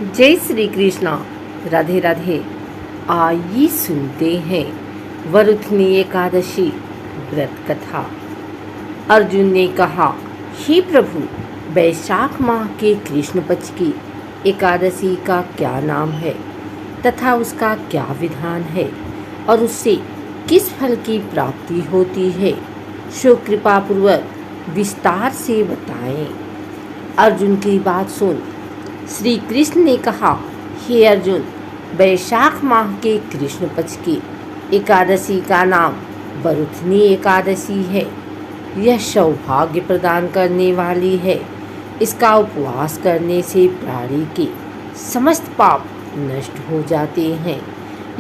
जय श्री कृष्णा। राधे राधे। आइए सुनते हैं वरुथनी एकादशी व्रत कथा। अर्जुन ने कहा, हे प्रभु, वैशाख माह के कृष्ण पक्ष की एकादशी का क्या नाम है तथा उसका क्या विधान है और उससे किस फल की प्राप्ति होती है, सो कृपापूर्वक विस्तार से बताएं। अर्जुन की बात सुन श्री कृष्ण ने कहा, हे अर्जुन, वैशाख माह के कृष्ण पक्ष की एकादशी का नाम वरुथनी एकादशी है। यह सौभाग्य प्रदान करने वाली है। इसका उपवास करने से प्राणी के समस्त पाप नष्ट हो जाते हैं।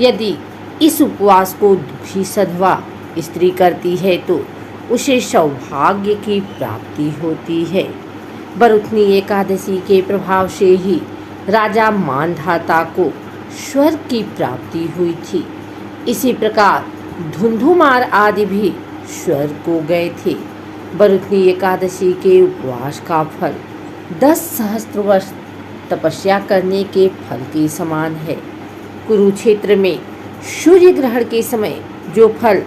यदि इस उपवास को दुखी सधवा स्त्री करती है तो उसे सौभाग्य की प्राप्ति होती है। वरुथनी एकादशी के प्रभाव से ही राजा मानधाता को स्वर्ग की प्राप्ति हुई थी। इसी प्रकार धुंधुमार आदि भी स्वर्ग को गए थे। वरुथनी एकादशी के उपवास का फल 10 सहस्त्र वर्ष तपस्या करने के फल के समान है। कुरुक्षेत्र में सूर्य ग्रहण के समय जो फल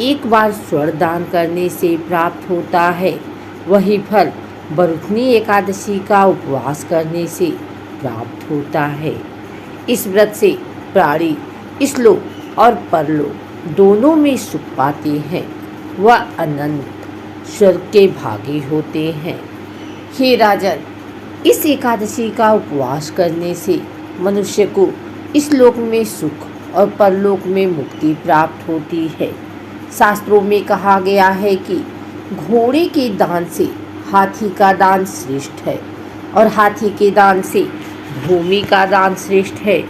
एक बार स्वर्ण दान करने से प्राप्त होता है, वही फल वरुथनी एकादशी का उपवास करने से प्राप्त होता है। इस व्रत से प्राणी इस-लोक और परलोक दोनों में सुख पाते हैं। वह अनंत स्वर्ग के भागी होते हैं। हे राजन, इस एकादशी का उपवास करने से मनुष्य को इस लोक में सुख और परलोक में मुक्ति प्राप्त होती है। शास्त्रों में कहा गया है कि घोड़े के दान से हाथी का दान श्रेष्ठ है और हाथी के दान से भूमि का दान श्रेष्ठ है।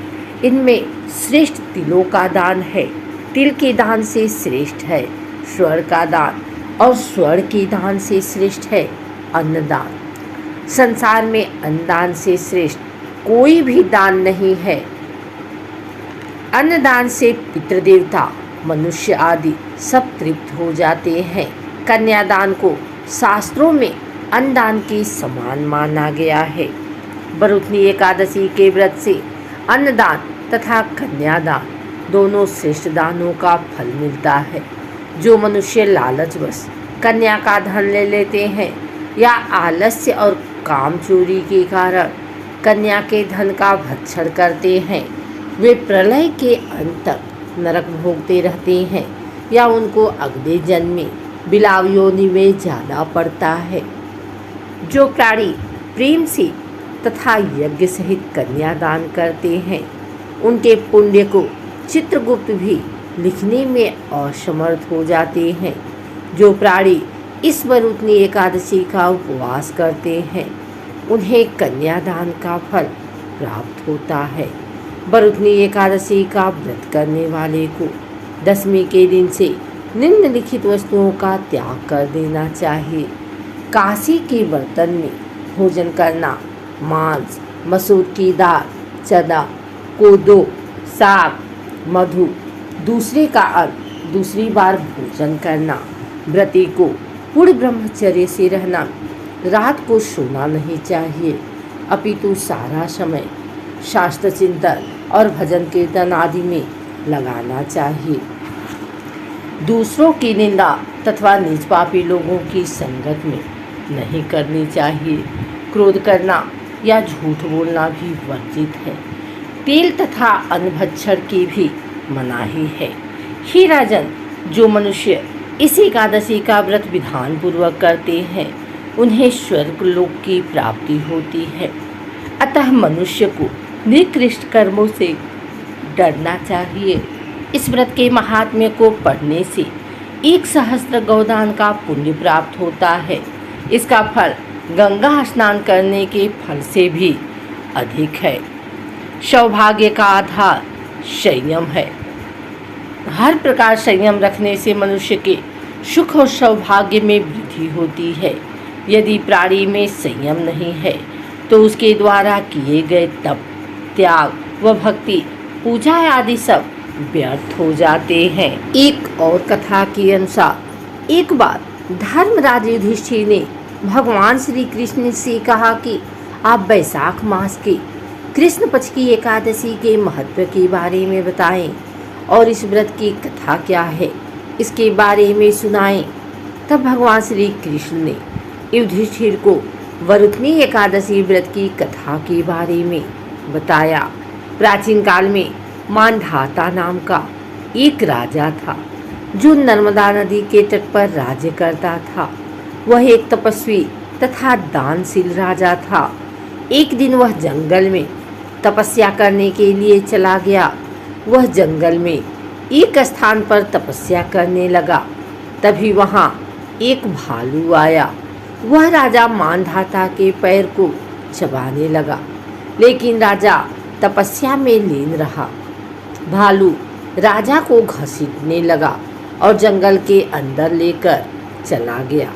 इनमें श्रेष्ठ तिलों का दान है। तिल के दान से श्रेष्ठ है स्वर्ण का दान और स्वर्ण के दान से श्रेष्ठ है अन्नदान। संसार में अन्नदान से श्रेष्ठ कोई भी दान नहीं है। अन्नदान से पितृदेवता, मनुष्य आदि सब तृप्त हो जाते हैं। कन्यादान को शास्त्रों में अन्नदान के समान माना गया है। वरुथनी एकादशी के व्रत से अन्नदान तथा कन्यादान दोनों श्रेष्ठ दानों का फल मिलता है। जो मनुष्य लालचवश कन्या का धन ले लेते हैं या आलस्य और काम चोरी के कारण कन्या के धन का भक्षण करते हैं, वे प्रलय के अंत तक नरक भोगते रहते हैं या उनको अगले जन्म में बिलाव योनि में जाना पड़ता है। जो प्राणी प्रेम से तथा यज्ञ सहित कन्यादान करते हैं, उनके पुण्य को चित्रगुप्त भी लिखने में असमर्थ हो जाते हैं। जो प्राणी इस वरुथनी एकादशी का उपवास करते हैं, उन्हें कन्यादान का फल प्राप्त होता है। वरुथनी एकादशी का व्रत करने वाले को दशमी के दिन से निम्नलिखित वस्तुओं का त्याग कर देना चाहिए। कांसे के बर्तन में भोजन करना, मांस, मसूर की दाल, चना, कोदो, साग, मधु, दूसरे का अन्न दूसरी बार भोजन करना। व्रती को पूर्ण ब्रह्मचर्य से रहना, रात को सोना नहीं चाहिए, अपितु सारा समय शास्त्र चिंतन और भजन कीर्तन आदि में लगाना चाहिए। दूसरों की निंदा तथा नीच पापी लोगों की संगत में नहीं करनी चाहिए। क्रोध करना या झूठ बोलना भी वर्जित है। तेल तथा अन्न भक्षण की भी मनाही है। हे राजन, जो मनुष्य इस एकादशी का व्रत विधान पूर्वक करते हैं, उन्हें स्वर्ग लोक की प्राप्ति होती है। अतः मनुष्य को निकृष्ट कर्मों से डरना चाहिए। इस व्रत के महात्म्य को पढ़ने से 1 सहस्त्र गौदान का पुण्य प्राप्त होता है। इसका फल गंगा स्नान करने के फल से भी अधिक है। सौभाग्य का आधार संयम है। हर प्रकार संयम रखने से मनुष्य के सुख और सौभाग्य में वृद्धि होती है। यदि प्राणी में संयम नहीं है तो उसके द्वारा किए गए तप, त्याग व भक्ति, पूजा आदि सब व्यर्थ हो जाते हैं। एक और कथा के अनुसार एक बार धर्मराज युधिष्ठिर ने भगवान श्री कृष्ण से कहा कि आप वैशाख मास के कृष्ण पक्ष की एकादशी के महत्व के बारे में बताएं और इस व्रत की कथा क्या है इसके बारे में सुनाएं। तब भगवान श्री कृष्ण ने युधिष्ठिर को वरुथनी एकादशी व्रत की कथा के बारे में बताया। प्राचीन काल में मानधाता नाम का एक राजा था जो नर्मदा नदी के तट पर राज्य करता था। वह एक तपस्वी तथा दानशील राजा था। एक दिन वह जंगल में तपस्या करने के लिए चला गया। वह जंगल में एक स्थान पर तपस्या करने लगा। तभी वहाँ एक भालू आया। वह राजा मानधाता के पैर को चबाने लगा, लेकिन राजा तपस्या में लीन रहा। भालू राजा को घसीटने लगा और जंगल के अंदर लेकर चला गया।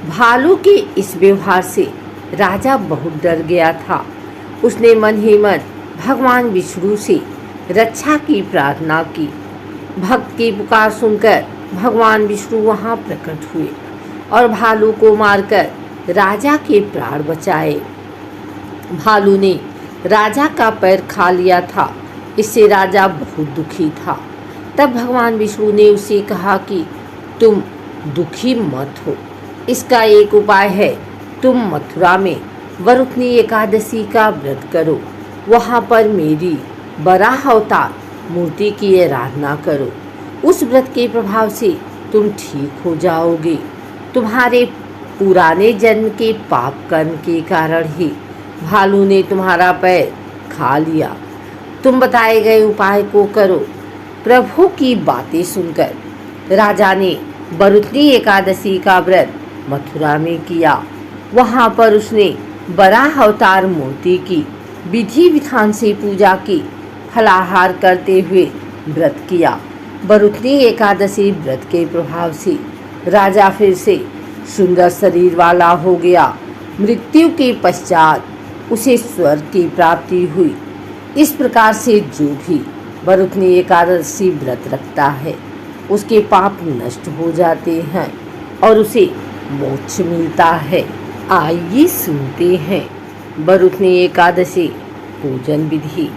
भालू के इस व्यवहार से राजा बहुत डर गया था। उसने मन ही मन भगवान विष्णु से रक्षा की प्रार्थना की। भक्त की पुकार सुनकर भगवान विष्णु वहां प्रकट हुए और भालू को मारकर राजा के प्राण बचाए। भालू ने राजा का पैर खा लिया था। इससे राजा बहुत दुखी था। तब भगवान विष्णु ने उसे कहा कि तुम दुखी मत हो। इसका एक उपाय है, तुम मथुरा में वरुथनी एकादशी का व्रत करो। वहाँ पर मेरी वराह अवतार मूर्ति की आराधना करो। उस व्रत के प्रभाव से तुम ठीक हो जाओगे। तुम्हारे पुराने जन्म के पाप कर्म के कारण ही भालू ने तुम्हारा पैर खा लिया। तुम बताए गए उपाय को करो। प्रभु की बातें सुनकर राजा ने वरुथनी एकादशी का व्रत मथुरा में किया। वहाँ पर उसने वराह अवतार मूर्ति की विधि विधान से पूजा की। फलाहार करते हुए व्रत किया। वरुथनी एकादशी व्रत के प्रभाव से राजा फिर से सुंदर शरीर वाला हो गया। मृत्यु के पश्चात उसे स्वर्ग की प्राप्ति हुई। इस प्रकार से जो भी वरुथनी एकादशी व्रत रखता है उसके पाप नष्ट हो जाते हैं और उसे मोक्ष मिलता है। आइए सुनते हैं वरुथनी एकादशी पूजन विधि।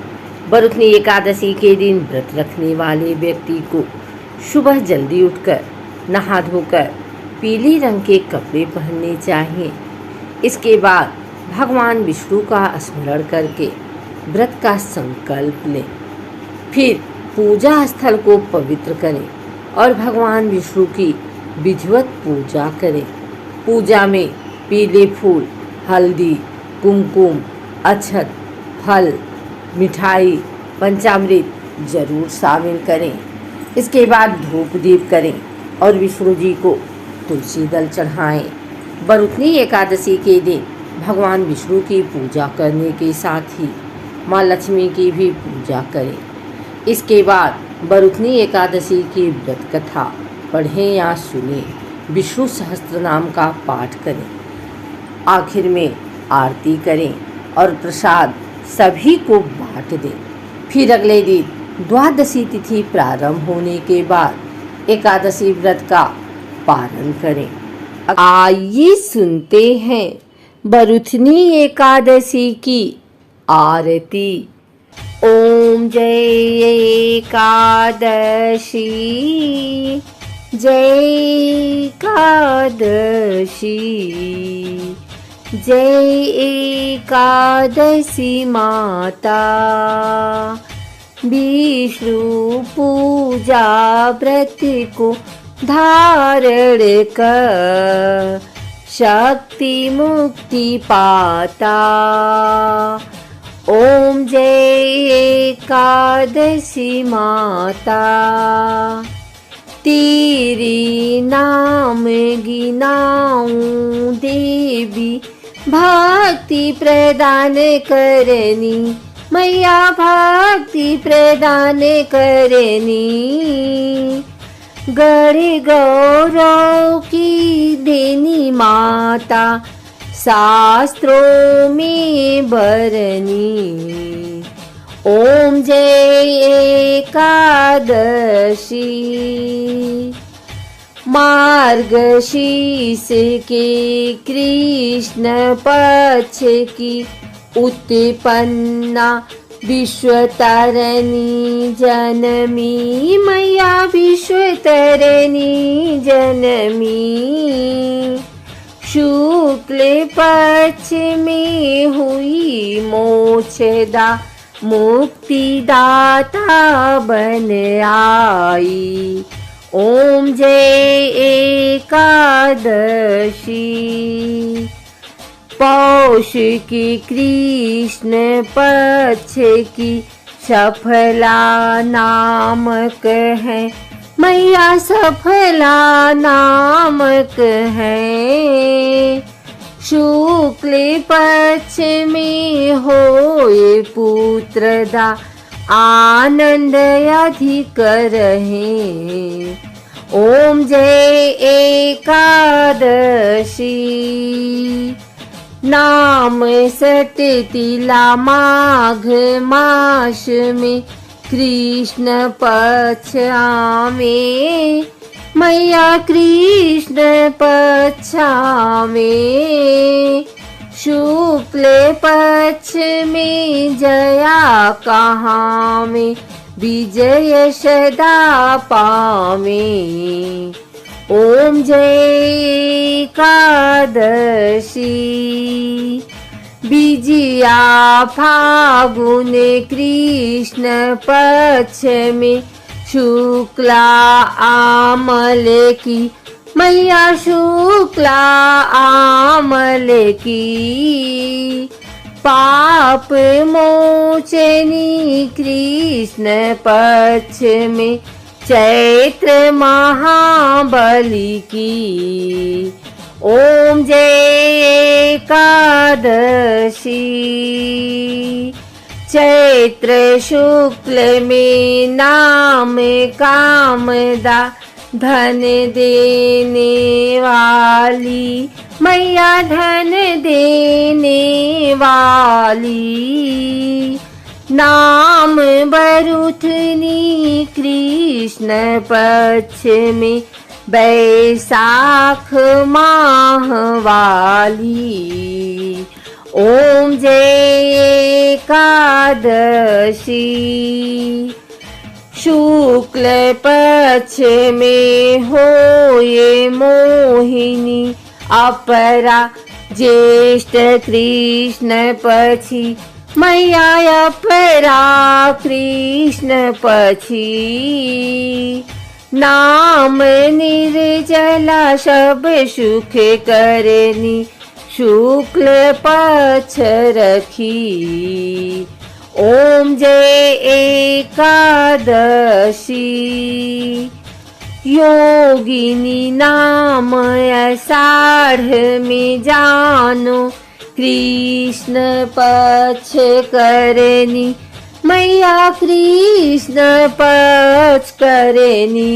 वरुथनी एकादशी के दिन व्रत रखने वाले व्यक्ति को सुबह जल्दी उठकर नहा धोकर पीले रंग के कपड़े पहनने चाहिए। इसके बाद भगवान विष्णु का स्मरण करके व्रत का संकल्प लें। फिर पूजा स्थल को पवित्र करें और भगवान विष्णु की विधिवत पूजा करें। पूजा में पीले फूल, हल्दी, कुमकुम, अक्षत, फल, मिठाई, पंचामृत जरूर शामिल करें। इसके बाद धूप दीप करें और विष्णु जी को तुलसी दल चढ़ाएं। वरुथनी एकादशी के दिन भगवान विष्णु की पूजा करने के साथ ही माँ लक्ष्मी की भी पूजा करें। इसके बाद वरुथनी एकादशी की व्रत कथा पढ़ें या सुनें। विष्णु सहस्त्र नाम का पाठ करें। आखिर में आरती करें और प्रसाद सभी को बांट दें। फिर अगले दिन द्वादशी तिथि प्रारंभ होने के बाद एकादशी व्रत का पालन करें। आइए सुनते हैं वरुथनी एकादशी की आरती। ओम जय एकादशी, जय एकादशी, जय एकादशी माता। विष्णु पूजा व्रत को धारण कर शक्ति मुक्ति पाता। ओम जय एकादशी माता, तेरी नाम गिनाऊं देवी, भक्ति प्रदान करनी मैया, भक्ति प्रदान करनी। गण गौरव की देनी माता, शास्त्रों में बरनी। ओम जय एकादशी, मार्गशीर्ष के कृष्ण पक्ष की उत्पन्ना विश्वतारिणी जनमी, मैया विश्वतारिणी जनमी। शुक्ल पक्ष में हुई मोक्षदा, मुक्तिदाता बन आई। ओम जय एकादशी। पौष की कृष्ण पक्ष की सफला नामक है, मैया सफला नामक है। शुक्ल पक्ष में होए पुत्रदा, आनंद अधिक रहे। ओम जय एकादशी। नाम सटतिला माघ मास में कृष्ण पक्ष आवे, मैया कृष्ण पक्ष आवे। शुक्ल पक्ष में जया कहाँ में, विजय सदा पावे। ओम जय एकादशी। विजया फागुन कृष्ण पक्ष में शुक्ला आमल की, मैया शुक्ला आमल की। पाप मोचनी कृष्ण पक्ष में चैत्र महाबली की। ओम जय एकादशी। चैत्र शुक्ल में नाम कामदा, धन देने वाली, मैया धन देने वाली। नाम बरुथनी कृष्ण पक्ष में बैसाख माह वाली। ओम जय एकादशी। शुक्ल पक्ष में होए मोहिनी अपरा, ज्येष्ठ कृष्ण पक्षी, मैया अपरा कृष्ण पक्षी। नाम निर्जला सब सुख करनी, शुक्ल पक्ष रखी। ओम जय एकादशी। योगिनी नाम आषाढ़ में जानो, कृष्ण पक्ष करनी, मैया कृष्ण पक्ष करनी।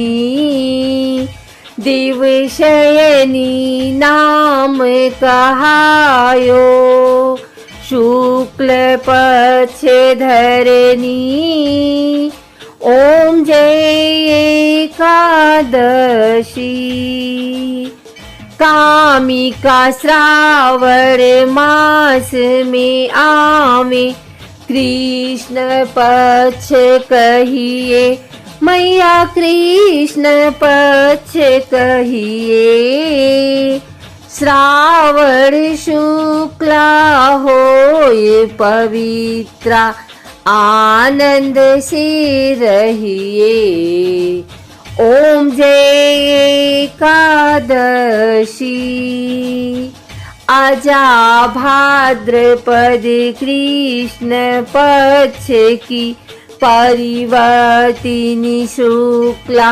दिवशयनी नाम कहायो, शुक्ल पक्ष धरनी। ओम जय एकादशी। कामिका श्रावण मास में आवे, कृष्ण पक्ष कहिए, मैया कृष्ण पक्ष कहिए। श्रावण शुक्ला होए पवित्रा, आनंद से रहिए। ओम जय एकादशी। आजा भाद्रपद कृष्ण पक्ष की परिवर्तिनी शुक्ला,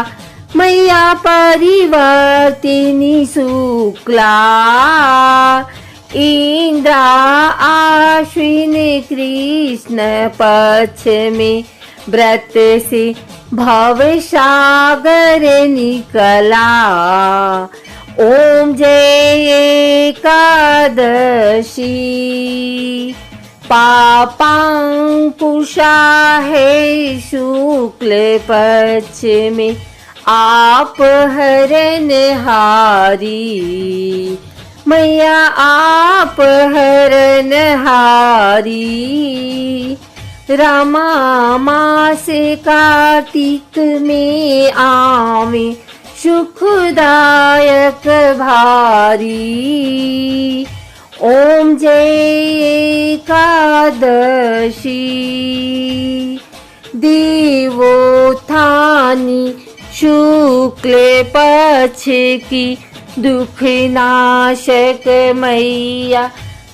मैया परिवर्तिनी शुक्ला। इंद्रा आश्विन कृष्ण पक्ष में व्रत से भव सागर निकला। ओम जय एकादशी। पापांकुशा है शुक्ल पक्ष में आप हरनहारी, मैया आप हरनहारी, रामा मास कार्तिक में आवे सुखदायक भारी। ओम जय एकादशी, देवोत्थानी शुक्ल पक्ष की दुख नाशक मैया,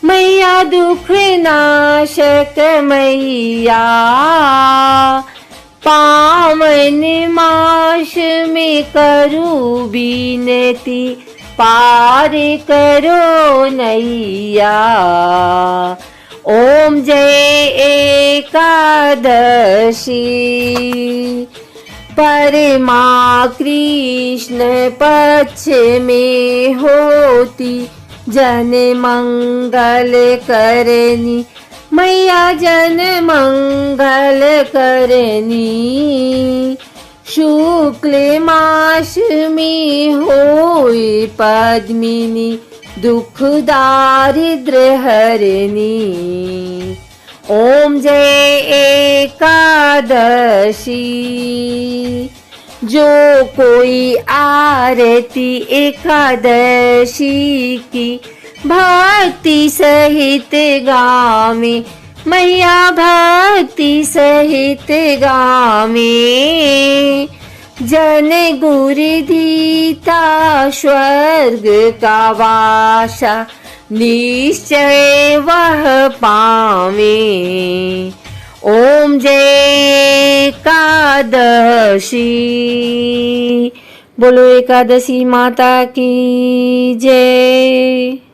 मैया दुख नाशक मैया। पावन मास में करूं विनती, पार करो नैया। ओम जय एकादशी, परमा कृष्ण पक्ष में होती जन मंगल करनी, मैया जन मंगल करनी। शुक्ल मास में होए पद्मिनी, दुख दारिद्र हरनी। ओम जय एकादशी, जो कोई आरती एकादशी की भक्ति सहित गावे, मैया भक्ति सहित गावे। जन गुरुदीता स्वर्ग का वासा, निश्चय वह पावे। ओम जय एकादशी, बोलो एकादशी माता की जय।